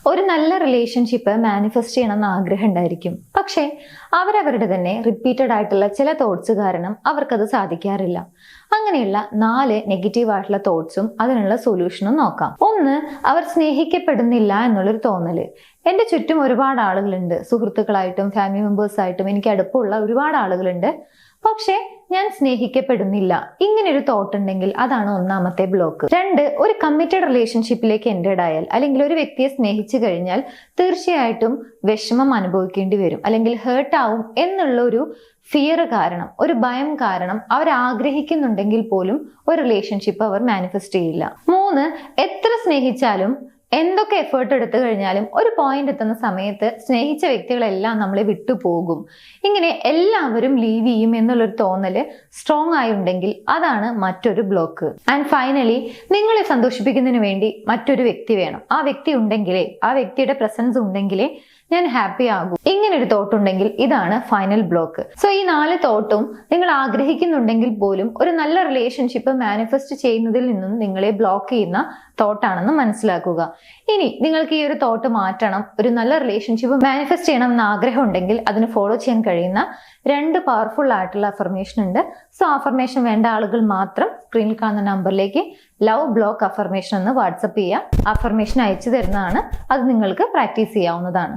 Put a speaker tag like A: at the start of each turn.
A: ഒരു നല്ല relationship manifest ചെയ്യണമെന്ന് ആഗ്രഹം ഉണ്ടായിരിക്കും. പക്ഷേ അവരവരുടെ തന്നെ റിപ്പീറ്റഡ് ആയിട്ടുള്ള ചില തോട്ട്സ് കാരണം അവർക്കത് സാധിക്കാറില്ല. അങ്ങനെയുള്ള 4 നെഗറ്റീവ് ആയിട്ടുള്ള തോട്ട്സും അതിനുള്ള സൊല്യൂഷനും നോക്കാം. ഒന്ന്, അവർ സ്നേഹിക്കപ്പെടുന്നില്ല എന്നുള്ളൊരു തോന്നല്. എൻ്റെ ചുറ്റും ഒരുപാട് ആളുകളുണ്ട്, സുഹൃത്തുക്കളായിട്ടും ഫാമിലി മെമ്പേഴ്സായിട്ടും എനിക്ക് അടുപ്പമുള്ള ഒരുപാട് ആളുകളുണ്ട്, പക്ഷേ ഞാൻ സ്നേഹിക്കപ്പെടുന്നില്ല. ഇങ്ങനെ ഒരു തോട്ട് ഉണ്ടെങ്കിൽ അതാണ് ഒന്നാമത്തെ ബ്ലോക്ക്. 2, ഒരു കമ്മിറ്റഡ് റിലേഷൻഷിപ്പിലേക്ക് എൻറ്റേഡ് ആയാൽ അല്ലെങ്കിൽ ഒരു വ്യക്തിയെ സ്നേഹിച്ചു കഴിഞ്ഞാൽ തീർച്ചയായിട്ടും വിഷമം അനുഭവിക്കേണ്ടി വരും, അല്ലെങ്കിൽ ഹേർട്ട് ആവും എന്നുള്ള ഒരു ഫിയർ കാരണം, ഒരു ഭയം കാരണം അവർ ആഗ്രഹിക്കുന്നുണ്ടെങ്കിൽ പോലും ഒരു റിലേഷൻഷിപ്പ് അവർ മാനിഫെസ്റ്റ് ചെയ്യില്ല. 3, എത്ര സ്നേഹിച്ചാലും എന്തൊക്കെ എഫേർട്ട് എടുത്തു കഴിഞ്ഞാലും ഒരു പോയിന്റ് എത്തുന്ന സമയത്ത് സ്നേഹിച്ച വ്യക്തികളെല്ലാം നമ്മളെ വിട്ടുപോകും. ഇങ്ങനെ എല്ലാവരും ലീവ് ചെയ്യും എന്നുള്ളൊരു തോന്നല് സ്ട്രോങ് ആയുണ്ടെങ്കിൽ അതാണ് മറ്റൊരു ബ്ലോക്ക്. ആൻഡ് ഫൈനലി, നിങ്ങളെ സന്തോഷിപ്പിക്കുന്നതിന് വേണ്ടി മറ്റൊരു വ്യക്തി വേണം. ആ വ്യക്തി ഉണ്ടെങ്കിലേ, ആ വ്യക്തിയുടെ പ്രസൻസ് ഉണ്ടെങ്കിലേ ഞാൻ ഹാപ്പി ആകും. ഇങ്ങനെ ഒരു തോട്ട് ഉണ്ടെങ്കിൽ ഇതാണ് ഫൈനൽ ബ്ലോക്ക്. സോ ഈ 4 തോട്ടും നിങ്ങൾ ആഗ്രഹിക്കുന്നുണ്ടെങ്കിൽ പോലും ഒരു നല്ല റിലേഷൻഷിപ്പ് മാനിഫെസ്റ്റ് ചെയ്യുന്നതിൽ നിന്നും നിങ്ങളെ ബ്ലോക്ക് ചെയ്യുന്ന തോട്ടാണെന്ന് മനസ്സിലാക്കുക. ഇനി നിങ്ങൾക്ക് ഈ ഒരു തോട്ട് മാറ്റണം, ഒരു നല്ല റിലേഷൻഷിപ്പ് മാനിഫെസ്റ്റ് ചെയ്യണം എന്ന് ആഗ്രഹം ഉണ്ടെങ്കിൽ അതിന് ഫോളോ ചെയ്യാൻ കഴിയുന്ന 2 പവർഫുൾ ആയിട്ടുള്ള അഫർമേഷൻ ഉണ്ട്. സോ അഫർമേഷൻ വേണ്ട ആളുകൾ മാത്രം സ്ക്രീനിൽ കാണുന്ന നമ്പറിലേക്ക് ലവ് ബ്ലോക്ക് അഫർമേഷൻ എന്ന് വാട്സപ്പ് ചെയ്യുക. അഫർമേഷൻ അയച്ചു തരുന്നതാണ്, അത് നിങ്ങൾക്ക് പ്രാക്ടീസ് ചെയ്യാവുന്നതാണ്.